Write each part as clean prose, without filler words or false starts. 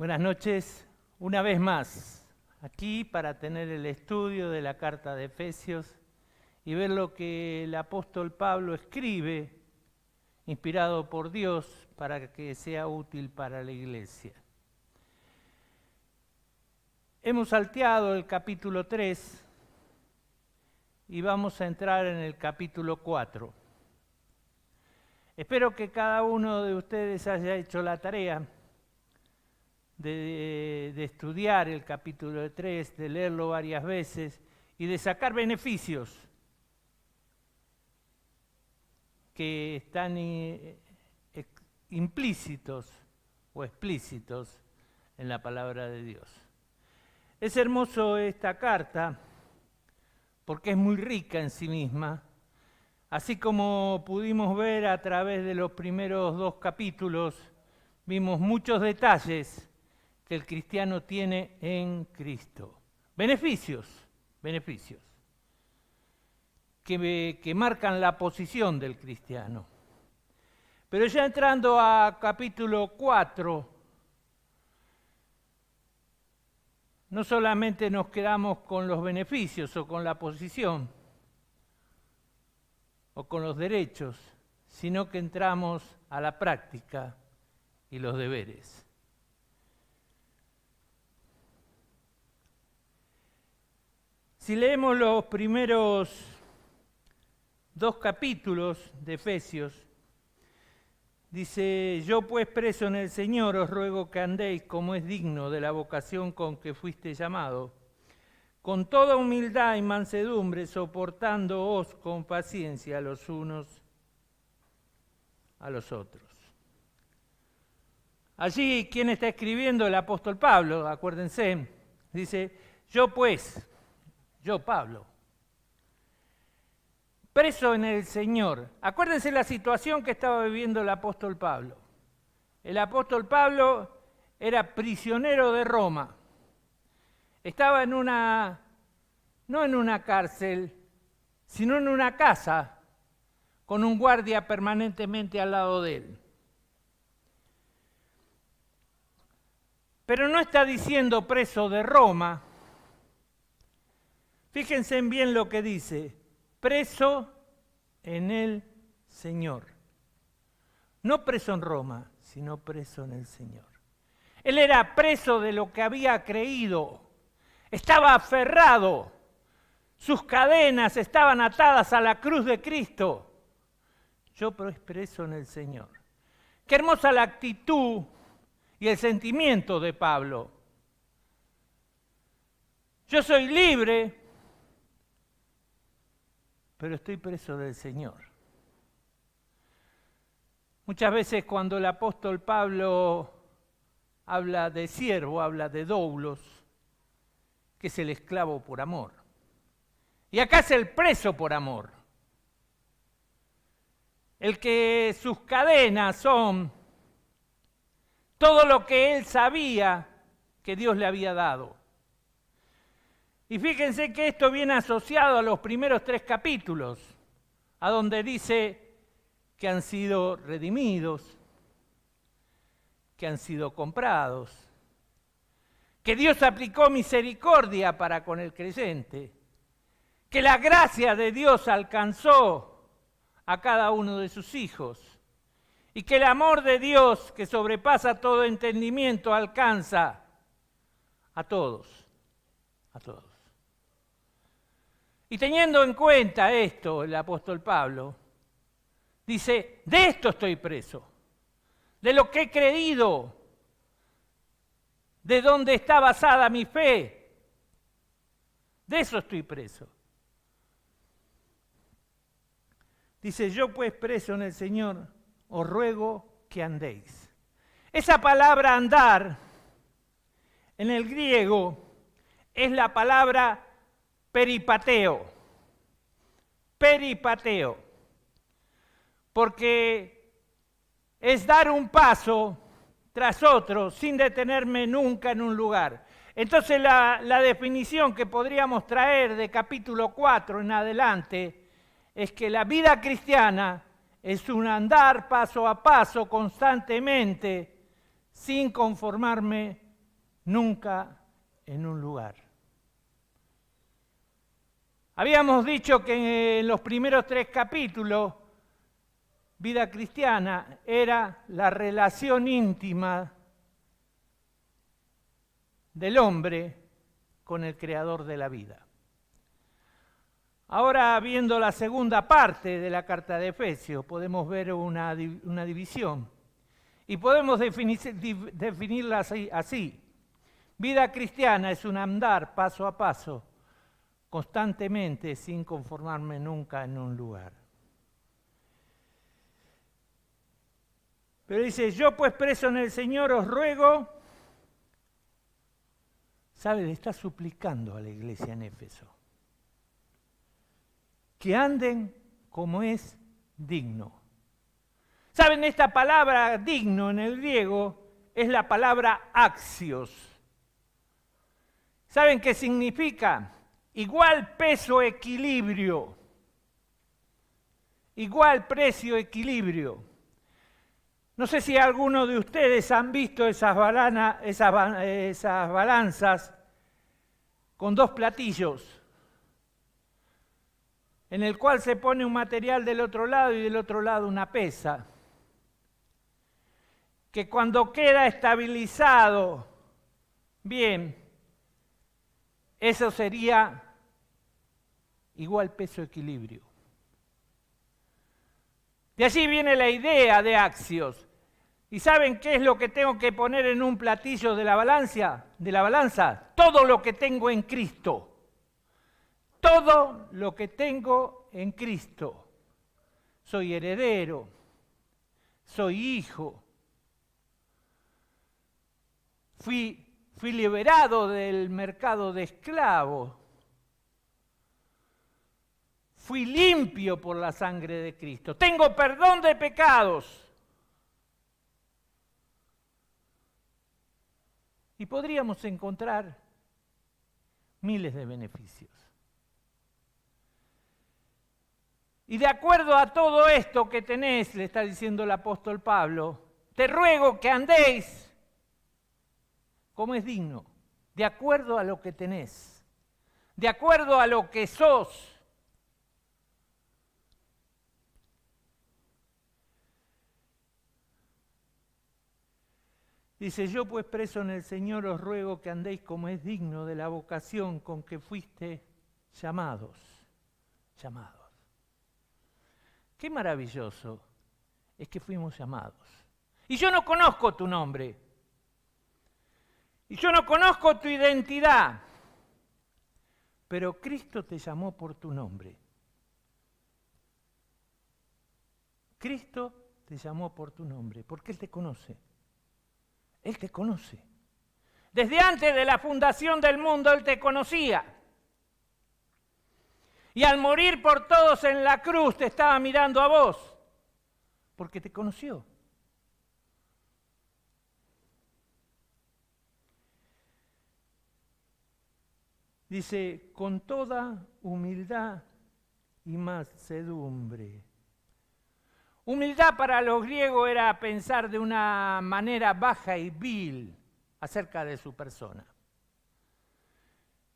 Buenas noches, una vez más, aquí para tener el estudio de la carta de Efesios y ver lo que el apóstol Pablo escribe, inspirado por Dios, para que sea útil para la iglesia. Hemos salteado el capítulo 3 y vamos a entrar en el capítulo 4. Espero que cada uno de ustedes haya hecho la tarea de estudiar el capítulo 3, de leerlo varias veces y de sacar beneficios que están implícitos o explícitos en la palabra de Dios. Es hermoso esta carta porque es muy rica en sí misma, así como pudimos ver a través de los primeros 2 capítulos, vimos muchos detalles que el cristiano tiene en Cristo. Beneficios que marcan la posición del cristiano. Pero ya entrando a capítulo 4, no solamente nos quedamos con los beneficios o con la posición o con los derechos, sino que entramos a la práctica y los deberes. Si leemos los primeros 2 capítulos de Efesios, dice: yo pues preso en el Señor os ruego que andéis como es digno de la vocación con que fuiste llamado, con toda humildad y mansedumbre, soportándoos con paciencia los unos a los otros. Allí, ¿quién está escribiendo? El apóstol Pablo, acuérdense, dice: yo Pablo, preso en el Señor. Acuérdense la situación que estaba viviendo el apóstol Pablo. El apóstol Pablo era prisionero de Roma. Estaba no en una cárcel, sino en una casa, con un guardia permanentemente al lado de él. Pero no está diciendo preso de Roma. Fíjense bien lo que dice: preso en el Señor. No preso en Roma, sino preso en el Señor. Él era preso de lo que había creído. Estaba aferrado. Sus cadenas estaban atadas a la cruz de Cristo. Yo preso en el Señor. Qué hermosa la actitud y el sentimiento de Pablo. Yo soy libre, pero estoy preso del Señor. Muchas veces cuando el apóstol Pablo habla de siervo, habla de doulos, que es el esclavo por amor. Y acá es el preso por amor. El que sus cadenas son todo lo que él sabía que Dios le había dado. Y fíjense que esto viene asociado a los primeros 3 capítulos, a donde dice que han sido redimidos, que han sido comprados, que Dios aplicó misericordia para con el creyente, que la gracia de Dios alcanzó a cada uno de sus hijos y que el amor de Dios, que sobrepasa todo entendimiento, alcanza a todos, a todos. Y teniendo en cuenta esto, el apóstol Pablo dice: de esto estoy preso, de lo que he creído, de dónde está basada mi fe, de eso estoy preso. Dice: yo pues preso en el Señor, os ruego que andéis. Esa palabra andar, en el griego, es la palabra peripateo, porque es dar un paso tras otro sin detenerme nunca en un lugar. Entonces la definición que podríamos traer de capítulo 4 en adelante es que la vida cristiana es un andar paso a paso constantemente sin conformarme nunca en un lugar. Habíamos dicho que en los primeros 3 capítulos, vida cristiana era la relación íntima del hombre con el creador de la vida. Ahora, viendo la segunda parte de la carta de Efesios, podemos ver una división y podemos definirla así. Vida cristiana es un andar paso a paso, constantemente, sin conformarme nunca en un lugar. Pero dice, yo pues preso en el Señor os ruego, ¿sabe? Le está suplicando a la iglesia en Éfeso, que anden como es digno. ¿Saben? Esta palabra digno en el griego es la palabra axios. ¿Saben qué significa? Igual peso, equilibrio. Igual precio, equilibrio. No sé si algunos de ustedes han visto esas balanzas con 2 platillos, en el cual se pone un material del otro lado y del otro lado una pesa, que cuando queda estabilizado bien, eso sería igual peso equilibrio. De allí viene la idea de axios. ¿Y saben qué es lo que tengo que poner en un platillo de la balanza? Todo lo que tengo en Cristo. Todo lo que tengo en Cristo. Soy heredero, soy hijo. Fui liberado del mercado de esclavos. Fui limpio por la sangre de Cristo. Tengo perdón de pecados. Y podríamos encontrar miles de beneficios. Y de acuerdo a todo esto que tenés, le está diciendo el apóstol Pablo, te ruego que andéis como es digno, de acuerdo a lo que tenés, de acuerdo a lo que sos. Dice, yo pues preso en el Señor os ruego que andéis como es digno de la vocación con que fuiste llamados. Qué maravilloso es que fuimos llamados. Y yo no conozco tu nombre. Y yo no conozco tu identidad. Pero Cristo te llamó por tu nombre. Cristo te llamó por tu nombre, porque Él te conoce. Él te conoce. Desde antes de la fundación del mundo, Él te conocía. Y al morir por todos en la cruz, te estaba mirando a vos, porque te conoció. Dice, con toda humildad y mansedumbre. Humildad para los griegos era pensar de una manera baja y vil acerca de su persona.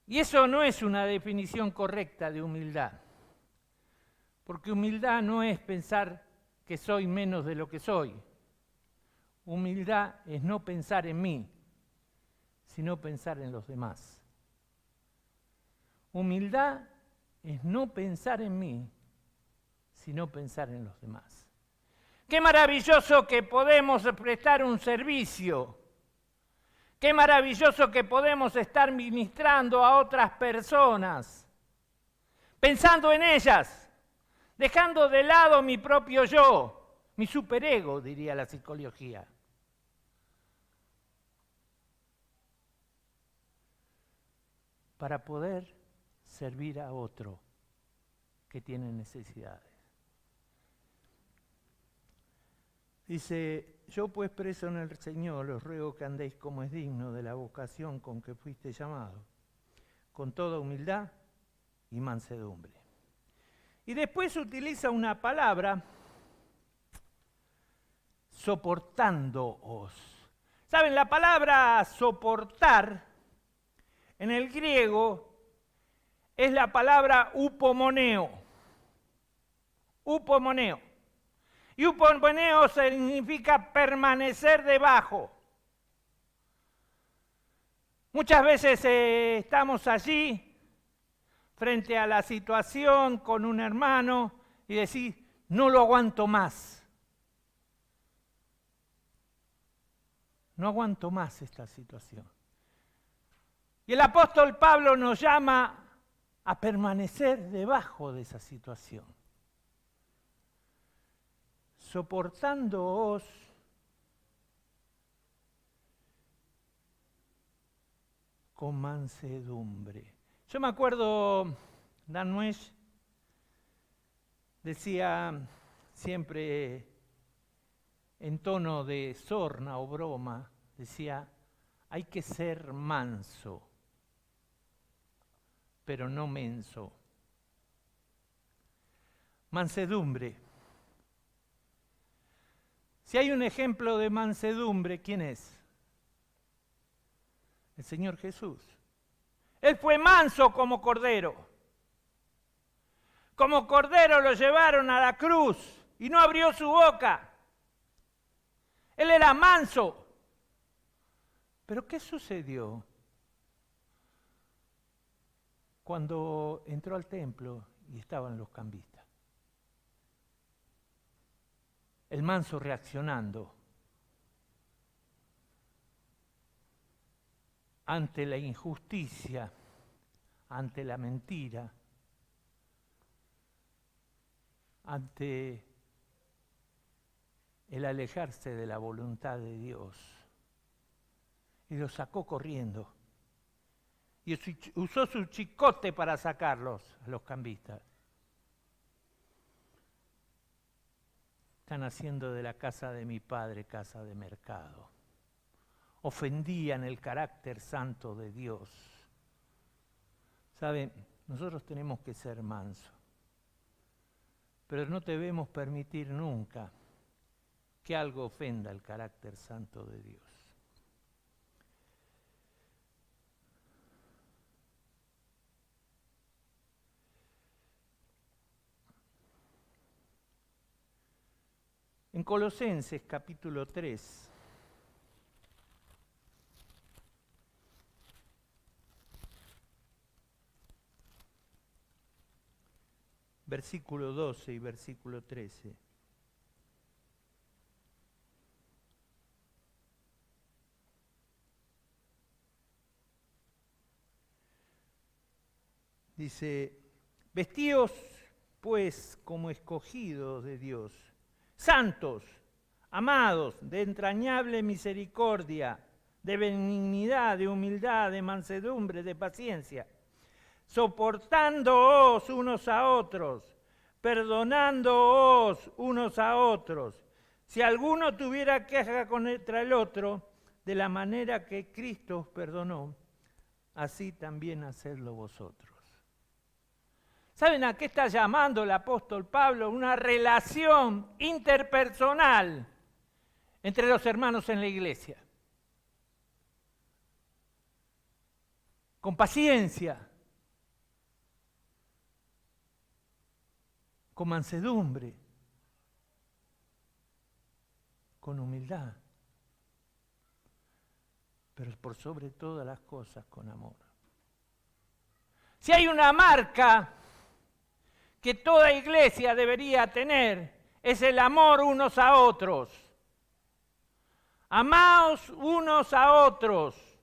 Y eso no es una definición correcta de humildad, porque humildad no es pensar que soy menos de lo que soy. Humildad es no pensar en mí, sino pensar en los demás. Humildad es no pensar en mí, sino pensar en los demás. Qué maravilloso que podemos prestar un servicio. Qué maravilloso que podemos estar ministrando a otras personas, pensando en ellas, dejando de lado mi propio yo, mi superego, diría la psicología. Para poder servir a otro que tiene necesidades. Dice, yo pues preso en el Señor, os ruego que andéis como es digno de la vocación con que fuiste llamado, con toda humildad y mansedumbre. Y después utiliza una palabra, soportándoos. Saben, la palabra soportar en el griego es la palabra upomoneo. Upomoneo. Y upomoneo significa permanecer debajo. Muchas veces estamos allí frente a la situación con un hermano y decís, no lo aguanto más. No aguanto más esta situación. Y el apóstol Pablo nos llama a permanecer debajo de esa situación. Soportándoos con mansedumbre. Yo me acuerdo, Dan Nuesch decía siempre en tono de sorna o broma, decía, hay que ser manso, pero no menso. Mansedumbre. Si hay un ejemplo de mansedumbre, ¿quién es? El Señor Jesús. Él fue manso como cordero. Como cordero lo llevaron a la cruz y no abrió su boca. Él era manso. Pero ¿qué sucedió cuando entró al templo y estaban los cambistas? El manso reaccionando ante la injusticia, ante la mentira, ante el alejarse de la voluntad de Dios. Y los sacó corriendo. Y usó su chicote para sacarlos a los cambistas. Están haciendo de la casa de mi padre casa de mercado. Ofendían el carácter santo de Dios. ¿Saben? Nosotros tenemos que ser mansos. Pero no debemos permitir nunca que algo ofenda el carácter santo de Dios. En Colosenses capítulo 3, versículo 12 y versículo 13. Dice, vestíos pues como escogidos de Dios, santos, amados, de entrañable misericordia, de benignidad, de humildad, de mansedumbre, de paciencia, soportándoos unos a otros, perdonándoos unos a otros. Si alguno tuviera queja contra el otro, de la manera que Cristo os perdonó, así también hacedlo vosotros. ¿Saben a qué está llamando el apóstol Pablo? Una relación interpersonal entre los hermanos en la iglesia. Con paciencia, con mansedumbre, con humildad, pero por sobre todas las cosas con amor. Si hay una marca que toda iglesia debería tener, es el amor unos a otros. Amaos unos a otros.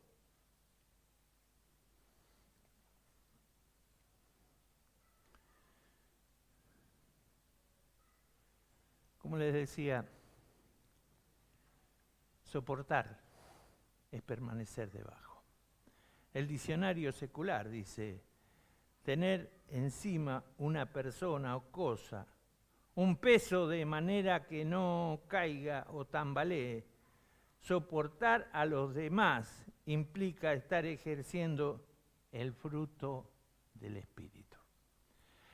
Como les decía, soportar es permanecer debajo. El diccionario secular dice, tener encima una persona o cosa, un peso de manera que no caiga o tambalee. Soportar a los demás implica estar ejerciendo el fruto del Espíritu.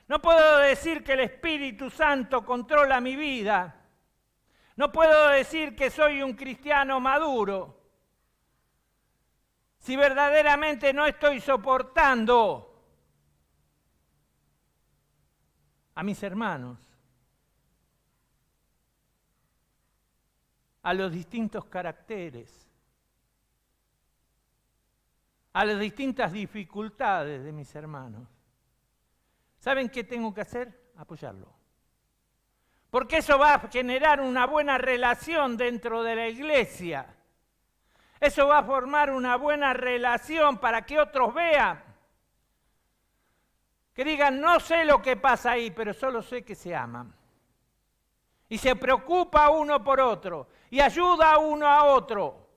No puedo decir que el Espíritu Santo controla mi vida. No puedo decir que soy un cristiano maduro si verdaderamente no estoy soportando a mis hermanos, a los distintos caracteres, a las distintas dificultades de mis hermanos. ¿Saben qué tengo que hacer? Apoyarlo. Porque eso va a generar una buena relación dentro de la iglesia. Eso va a formar una buena relación para que otros vean. Que digan, no sé lo que pasa ahí, pero solo sé que se aman. Y se preocupa uno por otro. Y ayuda uno a otro.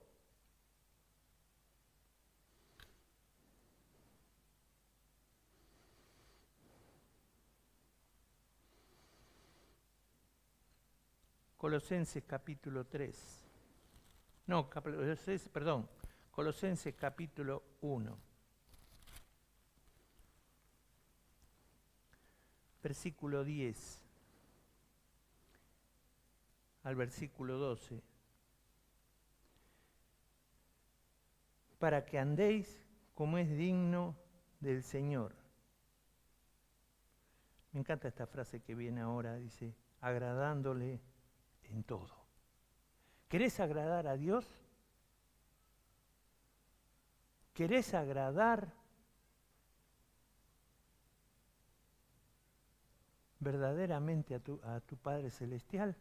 Colosenses capítulo 3. No, Colosenses capítulo 1. Versículo 10 al versículo 12. Para que andéis como es digno del Señor. Me encanta esta frase que viene ahora, dice, agradándole en todo. ¿Querés agradar a Dios? ¿Querés agradar verdaderamente a tu Padre Celestial?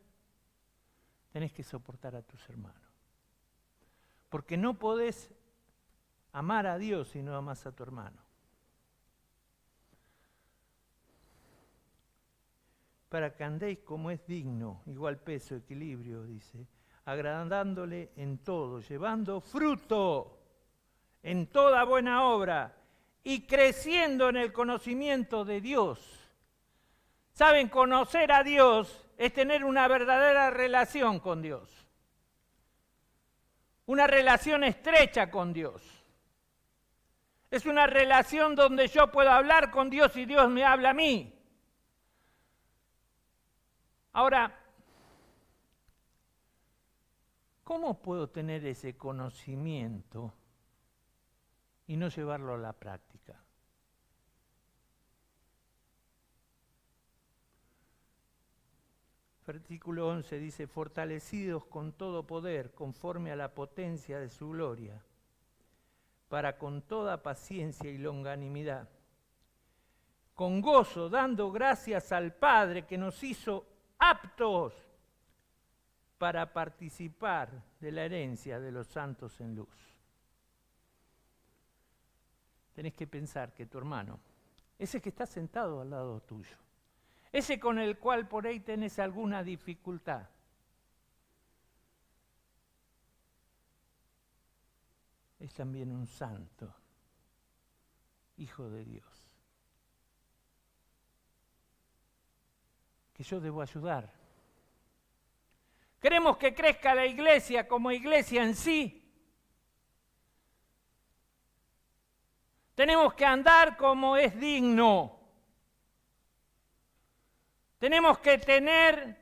Tenés que soportar a tus hermanos. Porque no podés amar a Dios si no amás a tu hermano. Para que andéis como es digno, igual peso, equilibrio, dice, agradándole en todo, llevando fruto en toda buena obra y creciendo en el conocimiento de Dios. ¿Saben? Conocer a Dios es tener una verdadera relación con Dios. Una relación estrecha con Dios. Es una relación donde yo puedo hablar con Dios y Dios me habla a mí. Ahora, ¿cómo puedo tener ese conocimiento y no llevarlo a la práctica? Versículo 11 dice, fortalecidos con todo poder, conforme a la potencia de su gloria, para con toda paciencia y longanimidad, con gozo, dando gracias al Padre que nos hizo aptos para participar de la herencia de los santos en luz. Tenés que pensar que tu hermano, ese que está sentado al lado tuyo, ese con el cual por ahí tenés alguna dificultad, es también un santo, hijo de Dios, que yo debo ayudar. Queremos que crezca la iglesia como iglesia en sí. Tenemos que andar como es digno. Tenemos que tener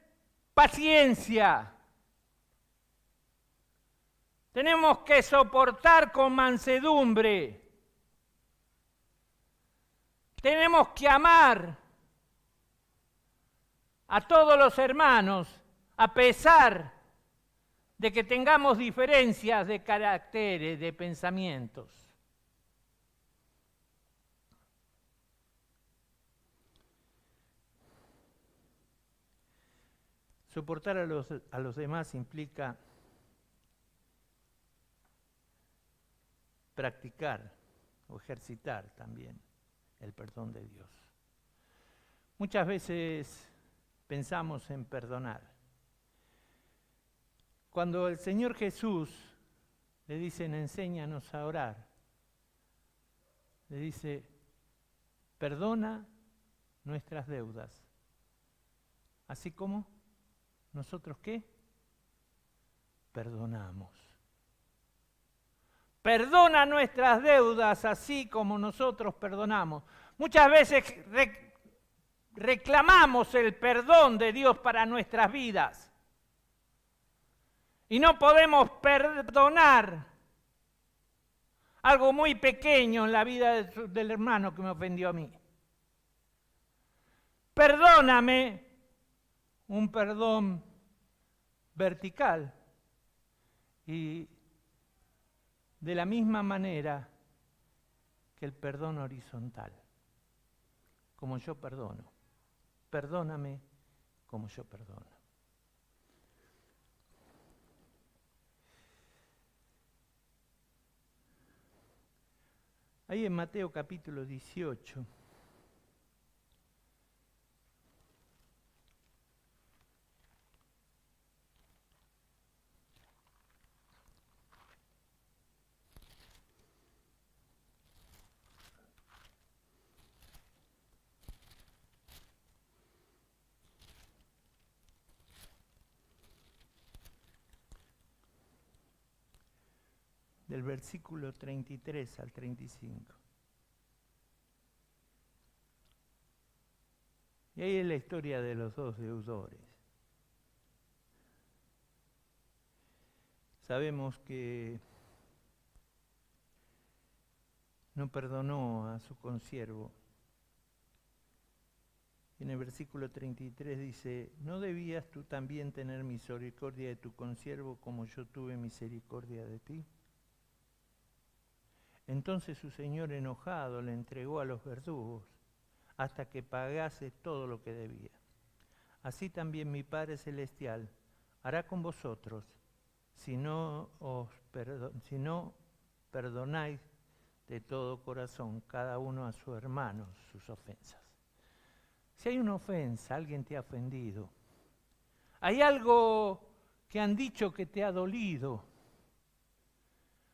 paciencia. Tenemos que soportar con mansedumbre. Tenemos que amar a todos los hermanos, a pesar de que tengamos diferencias de caracteres, de pensamientos. Soportar a los demás implica practicar o ejercitar también el perdón de Dios. Muchas veces pensamos en perdonar. Cuando el Señor Jesús le dicen, enséñanos a orar, le dice, perdona nuestras deudas. Así como nosotros, ¿qué? Perdonamos. Perdona nuestras deudas así como nosotros perdonamos. Muchas veces reclamamos el perdón de Dios para nuestras vidas. Y no podemos perdonar algo muy pequeño en la vida del hermano que me ofendió a mí. Perdóname, un perdón vertical. Y de la misma manera que el perdón horizontal, como yo perdono. Perdóname como yo perdono. Ahí en Mateo capítulo 18. Del versículo 33 al 35. Y ahí es la historia de los dos deudores. Sabemos que no perdonó a su consiervo. En el versículo 33 dice, ¿no debías tú también tener misericordia de tu consiervo como yo tuve misericordia de ti? Entonces su señor enojado le entregó a los verdugos hasta que pagase todo lo que debía. Así también mi Padre Celestial hará con vosotros si no perdonáis de todo corazón cada uno a su hermano sus ofensas. Si hay una ofensa, alguien te ha ofendido, hay algo que han dicho que te ha dolido,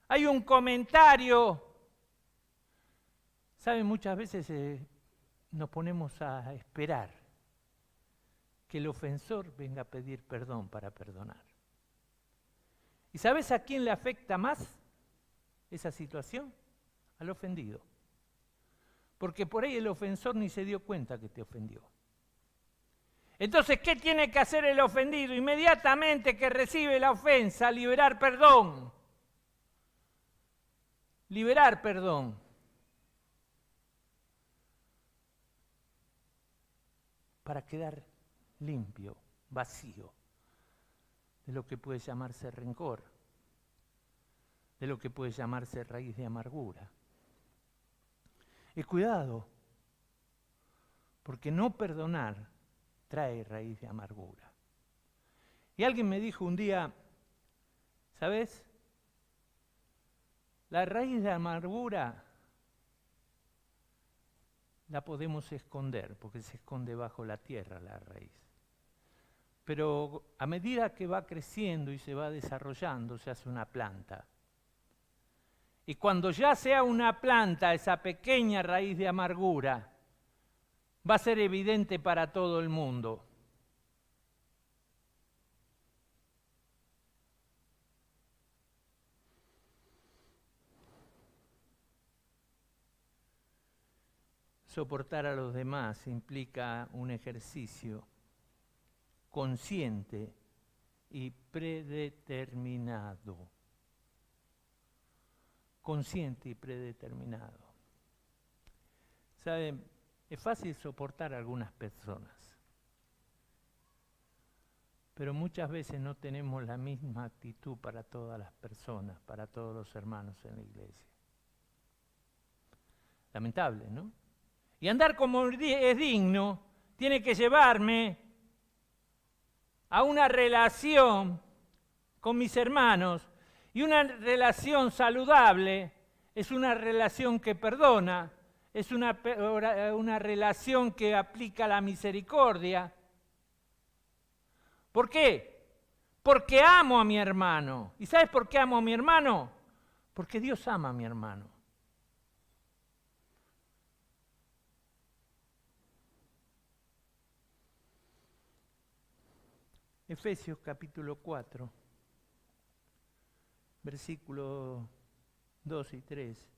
hay un comentario. ¿Saben? Muchas veces nos ponemos a esperar que el ofensor venga a pedir perdón para perdonar. ¿Y sabes a quién le afecta más esa situación? Al ofendido. Porque por ahí el ofensor ni se dio cuenta que te ofendió. Entonces, ¿qué tiene que hacer el ofendido? Inmediatamente que recibe la ofensa, liberar perdón. Liberar perdón. Para quedar limpio, vacío, de lo que puede llamarse rencor, de lo que puede llamarse raíz de amargura. Y cuidado, porque no perdonar trae raíz de amargura. Y alguien me dijo un día, ¿sabes? La raíz de amargura la podemos esconder, porque se esconde bajo la tierra la raíz. Pero a medida que va creciendo y se va desarrollando, se hace una planta. Y cuando ya sea una planta, esa pequeña raíz de amargura, va a ser evidente para todo el mundo. Soportar a los demás implica un ejercicio consciente y predeterminado. Consciente y predeterminado. ¿Saben? Es fácil soportar a algunas personas, pero muchas veces no tenemos la misma actitud para todas las personas, para todos los hermanos en la iglesia. Lamentable, ¿no? Y andar como es digno tiene que llevarme a una relación con mis hermanos, y una relación saludable es una relación que perdona, es una relación que aplica la misericordia. ¿Por qué? Porque amo a mi hermano. ¿Y sabes por qué amo a mi hermano? Porque Dios ama a mi hermano. Efesios capítulo 4, versículos 2 y 3.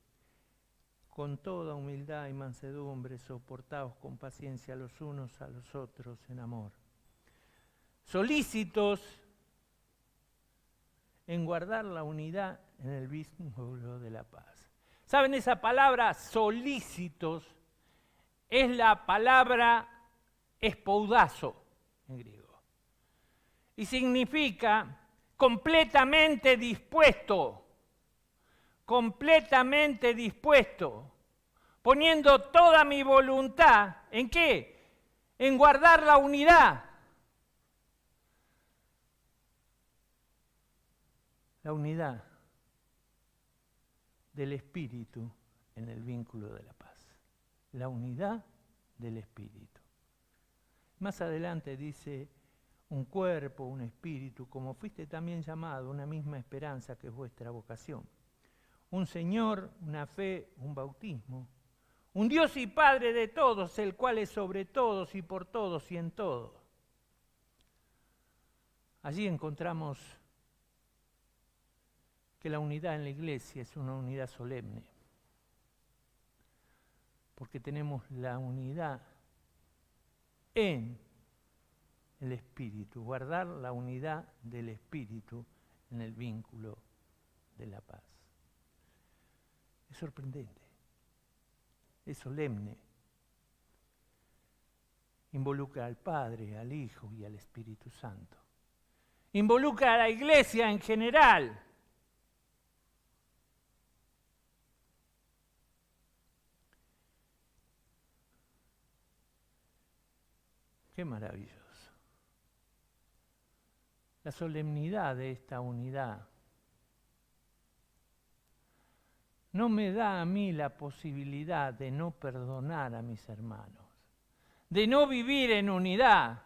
Con toda humildad y mansedumbre, soportaos con paciencia los unos a los otros en amor. Solícitos en guardar la unidad en el vínculo de la paz. ¿Saben? Esa palabra solícitos es la palabra espoudazo en griego. Y significa completamente dispuesto, poniendo toda mi voluntad, ¿en qué? En guardar la unidad. La unidad del espíritu en el vínculo de la paz. La unidad del espíritu. Más adelante dice, un cuerpo, un espíritu, como fuiste también llamado, una misma esperanza que es vuestra vocación. Un Señor, una fe, un bautismo. Un Dios y Padre de todos, el cual es sobre todos y por todos y en todo. Allí encontramos que la unidad en la iglesia es una unidad solemne, porque tenemos la unidad en el Espíritu, guardar la unidad del Espíritu en el vínculo de la paz. Es sorprendente, es solemne, involucra al Padre, al Hijo y al Espíritu Santo, involucra a la iglesia en general. Qué maravilloso. La solemnidad de esta unidad no me da a mí la posibilidad de no perdonar a mis hermanos, de no vivir en unidad.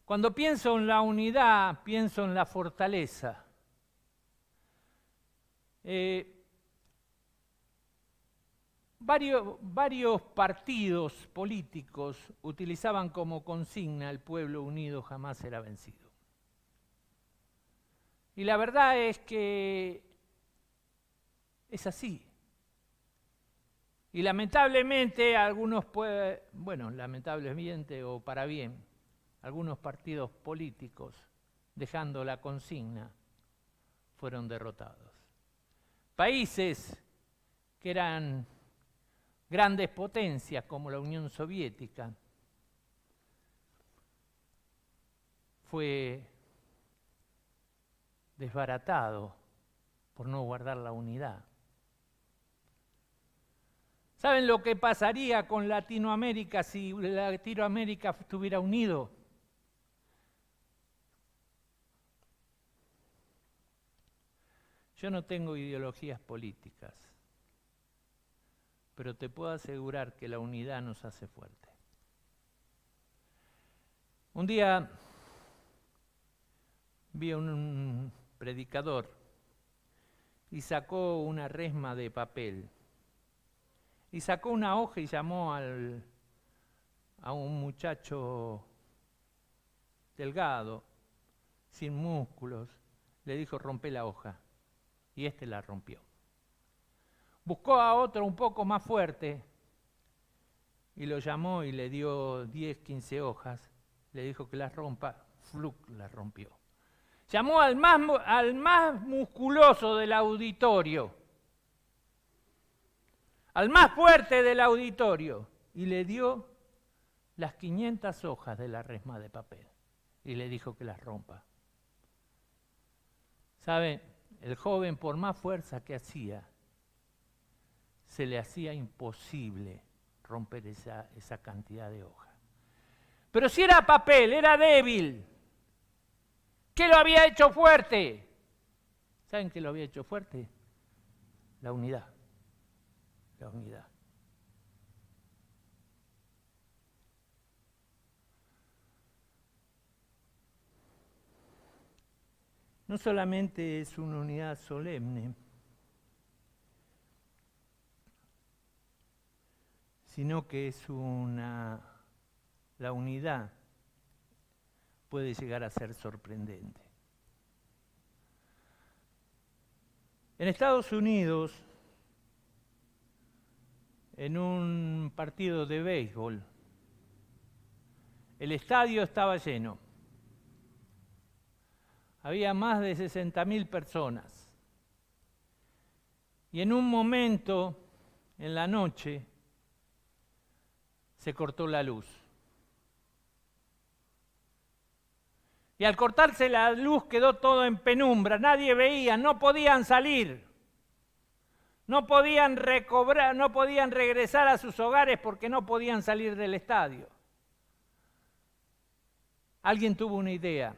Cuando pienso en la unidad, pienso en la fortaleza. Varios partidos políticos utilizaban como consigna el pueblo unido jamás será vencido. Y la verdad es que es así. Y lamentablemente lamentablemente o para bien, algunos partidos políticos, dejando la consigna, fueron derrotados. Países que eran grandes potencias como la Unión Soviética, fue desbaratado por no guardar la unidad. ¿Saben lo que pasaría con Latinoamérica si Latinoamérica estuviera unido? Yo no tengo ideologías políticas, pero te puedo asegurar que la unidad nos hace fuerte. Un día vi a un predicador y sacó una resma de papel y sacó una hoja y llamó a un muchacho delgado, sin músculos, le dijo rompe la hoja y este la rompió. Buscó a otro un poco más fuerte y lo llamó y le dio 10, 15 hojas, le dijo que las rompa, ¡fluc!, las rompió. Llamó al más musculoso del auditorio, al más fuerte del auditorio, y le dio las 500 hojas de la resma de papel y le dijo que las rompa. ¿Saben? El joven, por más fuerza que hacía, se le hacía imposible romper esa cantidad de hojas. Pero si era papel, era débil. ¿Qué lo había hecho fuerte? ¿Saben qué lo había hecho fuerte? La unidad. La unidad. No solamente es una unidad solemne, sino que es la unidad puede llegar a ser sorprendente. En Estados Unidos, en un partido de béisbol, el estadio estaba lleno. Había más de 60.000 personas. Y en un momento, en la noche, se cortó la luz. Y al cortarse la luz quedó todo en penumbra, nadie veía, no podían salir. No podían recobrar, no podían regresar a sus hogares porque no podían salir del estadio. Alguien tuvo una idea.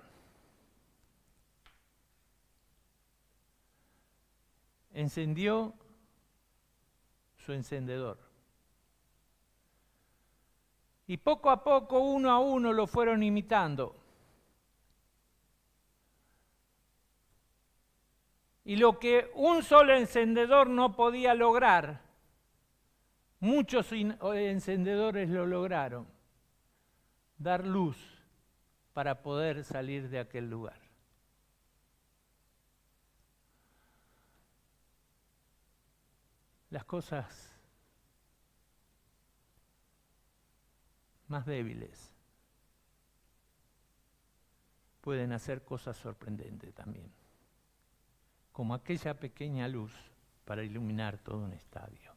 Encendió su encendedor. Y poco a uno lo fueron imitando. Y lo que un solo encendedor no podía lograr, muchos encendedores lo lograron. Dar luz para poder salir de aquel lugar. Las cosas más débiles pueden hacer cosas sorprendentes también, como aquella pequeña luz para iluminar todo un estadio.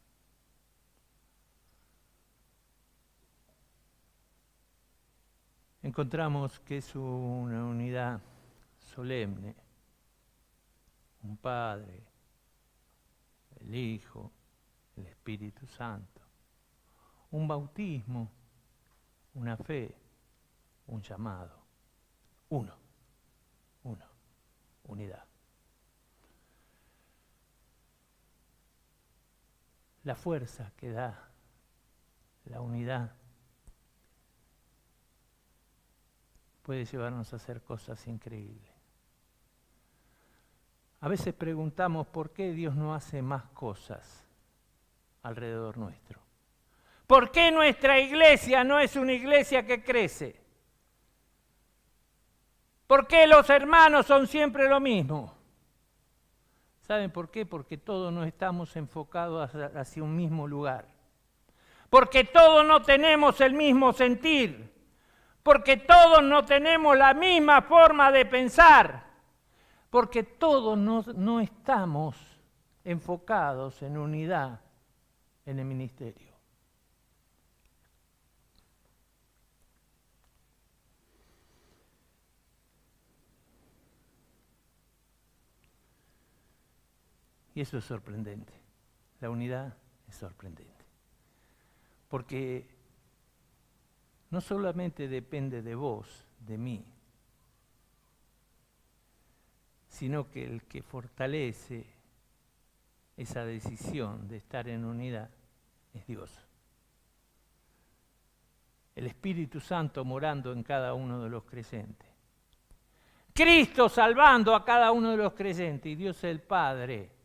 Encontramos que es una unidad solemne, un Padre, el Hijo, el Espíritu Santo, un bautismo, una fe, un llamado, uno, unidad. La fuerza que da la unidad puede llevarnos a hacer cosas increíbles. A veces preguntamos por qué Dios no hace más cosas alrededor nuestro. ¿Por qué nuestra iglesia no es una iglesia que crece? ¿Por qué los hermanos son siempre lo mismo? ¿Saben por qué? Porque todos no estamos enfocados hacia un mismo lugar. Porque todos no tenemos el mismo sentir. Porque todos no tenemos la misma forma de pensar. Porque todos no estamos enfocados en unidad en el ministerio. Y eso es sorprendente. La unidad es sorprendente. Porque no solamente depende de vos, de mí, sino que el que fortalece esa decisión de estar en unidad es Dios. El Espíritu Santo morando en cada uno de los creyentes. Cristo salvando a cada uno de los creyentes y Dios el Padre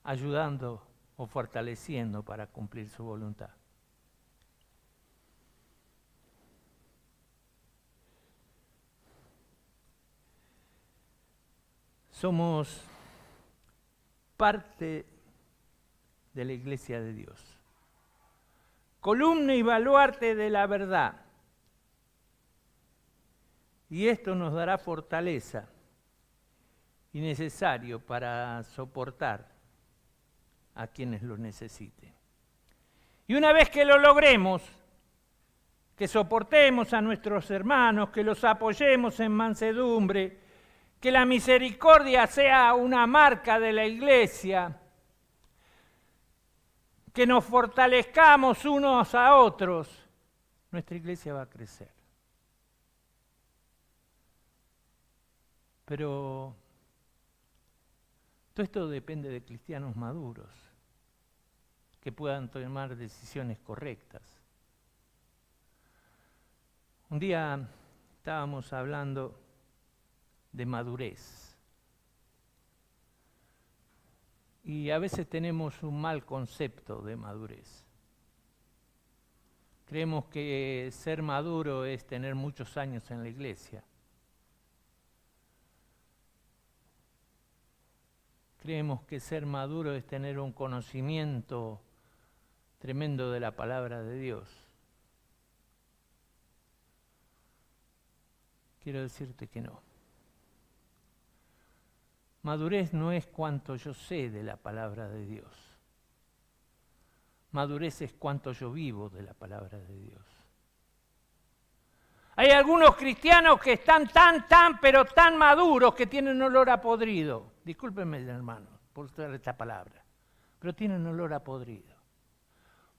ayudando o fortaleciendo para cumplir su voluntad. Somos parte de la iglesia de Dios. Columna y baluarte de la verdad. Y esto nos dará fortaleza y necesario para soportar a quienes lo necesiten. Y una vez que lo logremos, que soportemos a nuestros hermanos, que los apoyemos en mansedumbre, que la misericordia sea una marca de la iglesia, que nos fortalezcamos unos a otros, nuestra iglesia va a crecer. Pero todo esto depende de cristianos maduros, que puedan tomar decisiones correctas. Un día estábamos hablando de madurez. Y a veces tenemos un mal concepto de madurez. Creemos que ser maduro es tener muchos años en la iglesia. Creemos que ser maduro es tener un conocimiento tremendo de la palabra de Dios. Quiero decirte que no. Madurez no es cuánto yo sé de la palabra de Dios. Madurez es cuánto yo vivo de la palabra de Dios. Hay algunos cristianos que están pero tan maduros que tienen olor a podrido. Discúlpenme, hermano, por usar esta palabra, pero tienen olor a podrido.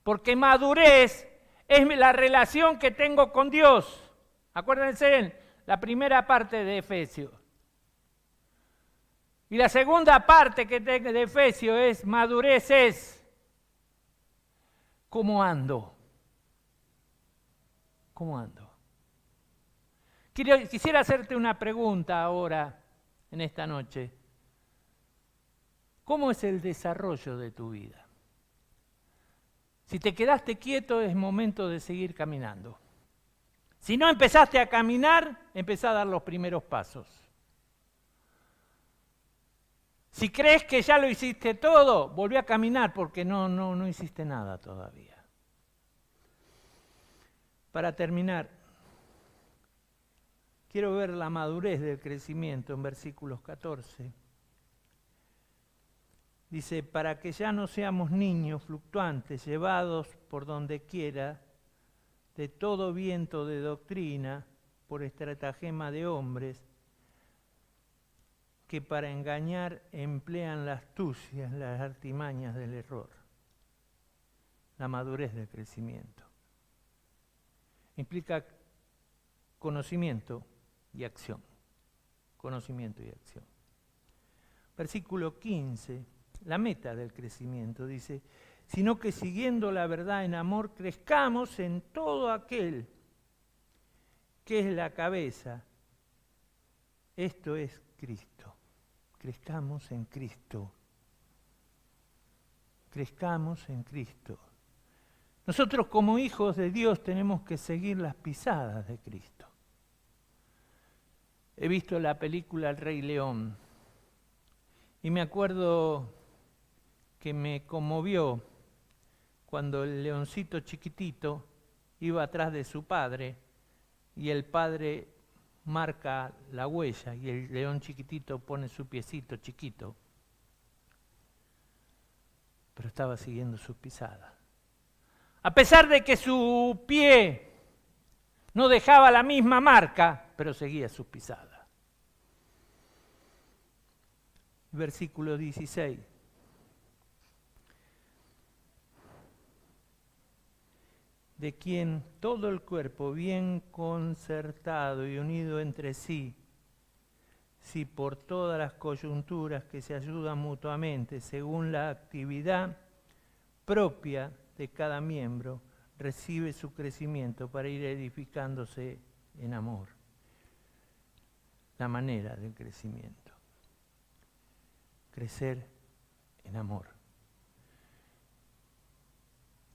Porque madurez es la relación que tengo con Dios. Acuérdense en la primera parte de Efesios. Y la segunda parte que tengo de Efesios es madurez es ¿cómo ando? ¿Cómo ando? Quisiera hacerte una pregunta ahora, en esta noche. ¿Cómo es el desarrollo de tu vida? Si te quedaste quieto, es momento de seguir caminando. Si no empezaste a caminar, empezá a dar los primeros pasos. Si crees que ya lo hiciste todo, volví a caminar porque no hiciste nada todavía. Para terminar, quiero ver la madurez del crecimiento en versículos 14. Dice, para que ya no seamos niños fluctuantes, llevados por donde quiera, de todo viento de doctrina, por estratagema de hombres, que para engañar emplean la astucia, las artimañas del error. La madurez del crecimiento. Implica conocimiento y acción. Conocimiento y acción. Versículo 15, la meta del crecimiento, dice, sino que siguiendo la verdad en amor, crezcamos en todo aquel que es la cabeza. Esto es Cristo. Crezcamos en Cristo. Crezcamos en Cristo. Nosotros como hijos de Dios tenemos que seguir las pisadas de Cristo. He visto la película El Rey León y me acuerdo que me conmovió cuando el leoncito chiquitito iba atrás de su padre y el padre marca la huella y el león chiquitito pone su piecito chiquito, pero estaba siguiendo sus pisadas. A pesar de que su pie no dejaba la misma marca, pero seguía sus pisadas. Versículo 16. De quien todo el cuerpo bien concertado y unido entre sí, si por todas las coyunturas que se ayudan mutuamente según la actividad propia de cada miembro, recibe su crecimiento para ir edificándose en amor. La manera del crecimiento. Crecer en amor.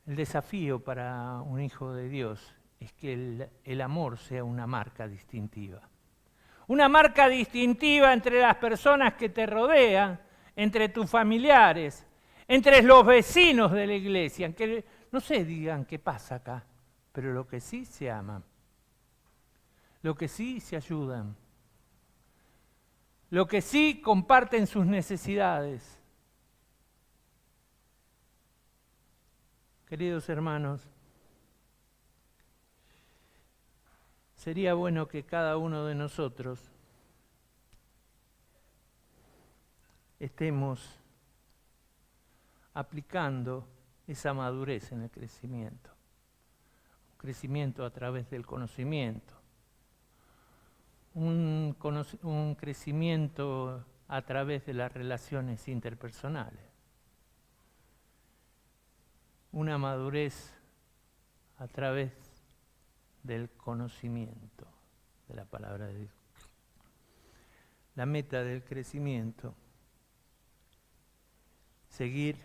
El desafío para un hijo de Dios es que el amor sea una marca distintiva. Una marca distintiva entre las personas que te rodean, entre tus familiares, entre los vecinos de la iglesia, que no se digan qué pasa acá, pero lo que sí se aman, lo que sí se ayudan, lo que sí comparten sus necesidades. Queridos hermanos, sería bueno que cada uno de nosotros estemos aplicando esa madurez en el crecimiento. Un crecimiento a través del conocimiento. Un crecimiento a través de las relaciones interpersonales. Una madurez a través del conocimiento de la palabra de Dios. La meta del crecimiento, seguir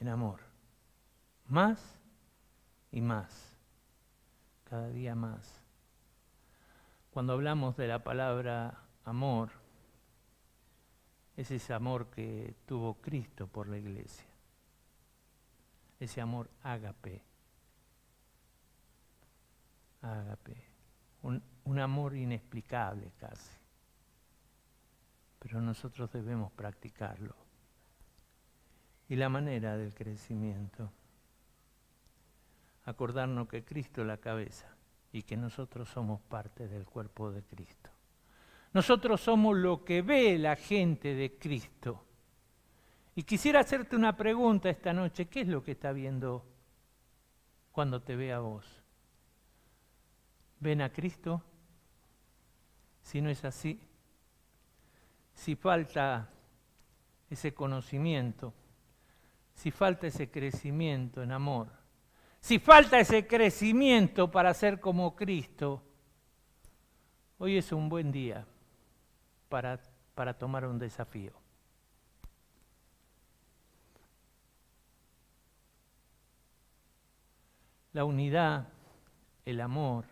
en amor, más y más, cada día más. Cuando hablamos de la palabra amor, es ese amor que tuvo Cristo por la iglesia. Ese amor ágape. Ágape. Un amor inexplicable casi. pero nosotros debemos practicarlo. Y la manera del crecimiento, acordarnos que Cristo es la cabeza y que nosotros somos parte del cuerpo de Cristo. Nosotros somos lo que ve la gente de Cristo. Y quisiera hacerte una pregunta esta noche. ¿Qué es lo que está viendo cuando te ve a vos? ¿Ven a Cristo? Si no es así, si falta ese conocimiento, si falta ese crecimiento en amor, si falta ese crecimiento para ser como Cristo, hoy es un buen día para tomar un desafío. La unidad, el amor,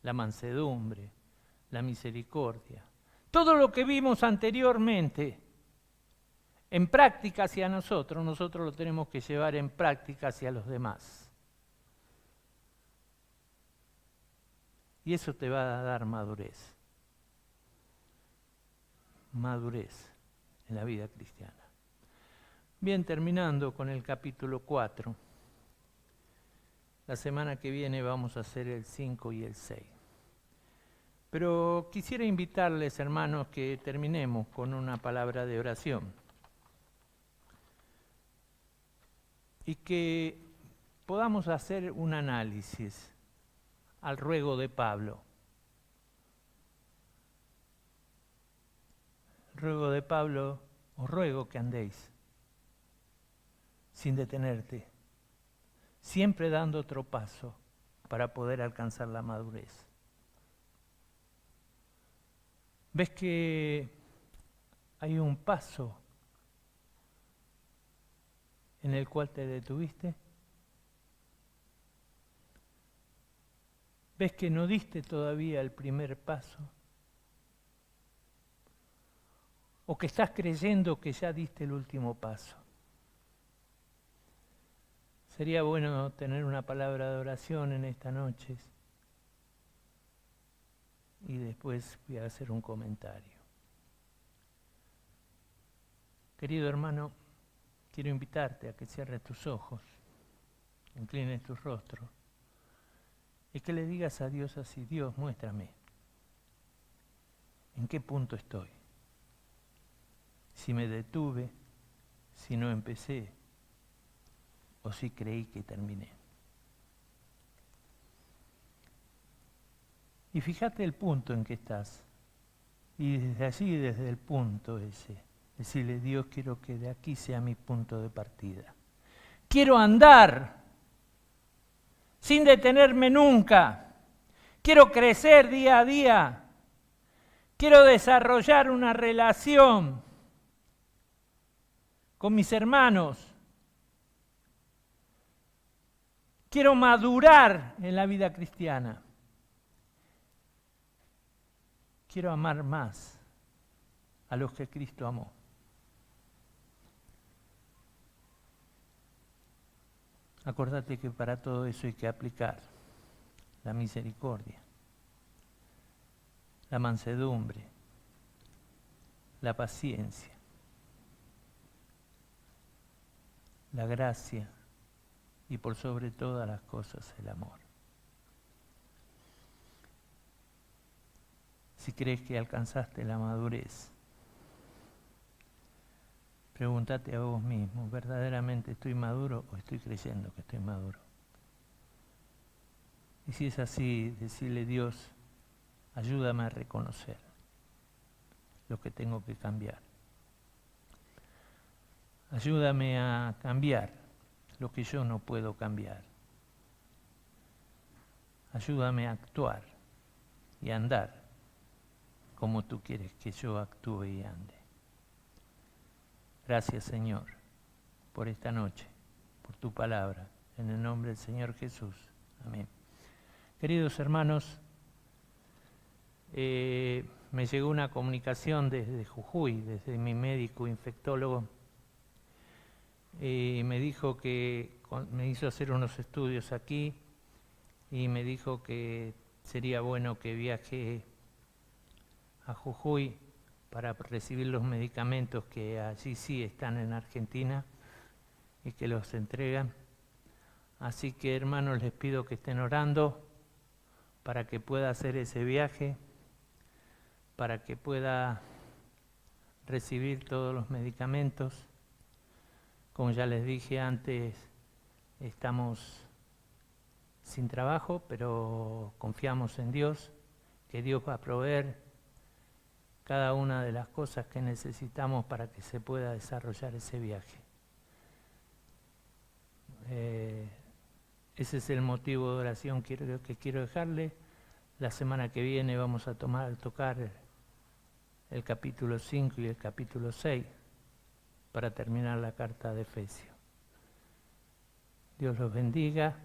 la mansedumbre, la misericordia, todo lo que vimos anteriormente en práctica hacia nosotros lo tenemos que llevar en práctica hacia los demás. Y eso te va a dar madurez. Madurez en la vida cristiana. Bien, terminando con el capítulo 4. La semana que viene vamos a hacer el 5 y el 6. Pero quisiera invitarles, hermanos, que terminemos con una palabra de oración. Y que podamos hacer un análisis al ruego de Pablo. Ruego de Pablo, os ruego que andéis sin detenerte, siempre dando otro paso para poder alcanzar la madurez. ¿Ves que hay un paso en el cual te detuviste? ¿Ves que no diste todavía el primer paso? ¿O que estás creyendo que ya diste el último paso? Sería bueno tener una palabra de oración en esta noche y después voy a hacer un comentario. Querido hermano, quiero invitarte a que cierres tus ojos, inclines tu rostro y que le digas a Dios así: Dios, muéstrame en qué punto estoy. Si me detuve, si no empecé, o si creí que terminé. Y fíjate el punto en que estás. Y desde allí, desde el punto ese, decirle: Dios, quiero que de aquí sea mi punto de partida. Quiero andar sin detenerme nunca. Quiero crecer día a día. Quiero desarrollar una relación con mis hermanos. Quiero madurar en la vida cristiana. Quiero amar más a los que Cristo amó. Acordate que para todo eso hay que aplicar la misericordia, la mansedumbre, la paciencia, la gracia y por sobre todas las cosas el amor. Si crees que alcanzaste la madurez, pregúntate a vos mismo: ¿verdaderamente estoy maduro o estoy creyendo que estoy maduro? Y si es así, decirle: Dios, ayúdame a reconocer lo que tengo que cambiar. Ayúdame a cambiar lo que yo no puedo cambiar. Ayúdame a actuar y a andar como tú quieres que yo actúe y ande. Gracias, Señor, por esta noche, por tu palabra, en el nombre del Señor Jesús. Amén. Queridos hermanos, me llegó una comunicación desde Jujuy, desde mi médico infectólogo, y me dijo que me hizo hacer unos estudios aquí y me dijo que sería bueno que viaje a Jujuy para recibir los medicamentos que allí sí están en Argentina y que los entregan. Así que, hermanos, les pido que estén orando para que pueda hacer ese viaje, para que pueda recibir todos los medicamentos. Como ya les dije antes, estamos sin trabajo, pero confiamos en Dios, que Dios va a proveer cada una de las cosas que necesitamos para que se pueda desarrollar ese viaje. Ese es el motivo de oración que quiero dejarle. La semana que viene vamos a tocar el capítulo 5 y el capítulo 6 para terminar la carta de Efesios. Dios los bendiga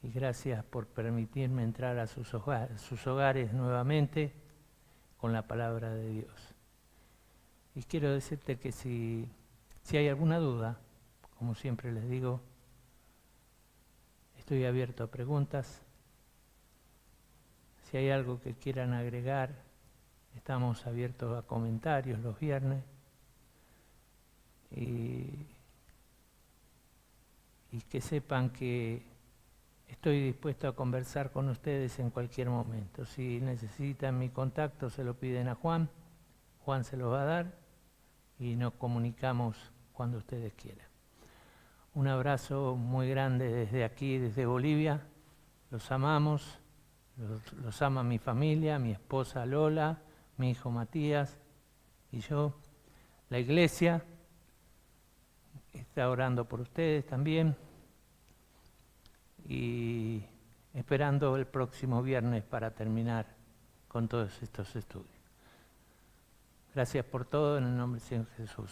y gracias por permitirme entrar a sus hogares nuevamente con la palabra de Dios. Y quiero decirte que si hay alguna duda, como siempre les digo, estoy abierto a preguntas. Si hay algo que quieran agregar, estamos abiertos a comentarios los viernes. Y que sepan que estoy dispuesto a conversar con ustedes en cualquier momento. Si necesitan mi contacto, se lo piden a Juan. Juan se los va a dar y nos comunicamos cuando ustedes quieran. Un abrazo muy grande desde aquí, desde Bolivia. Los amamos, los ama mi familia, mi esposa Lola, mi hijo Matías y yo. La iglesia está orando por ustedes también y esperando el próximo viernes para terminar con todos estos estudios. Gracias por todo en el nombre del Señor Jesús.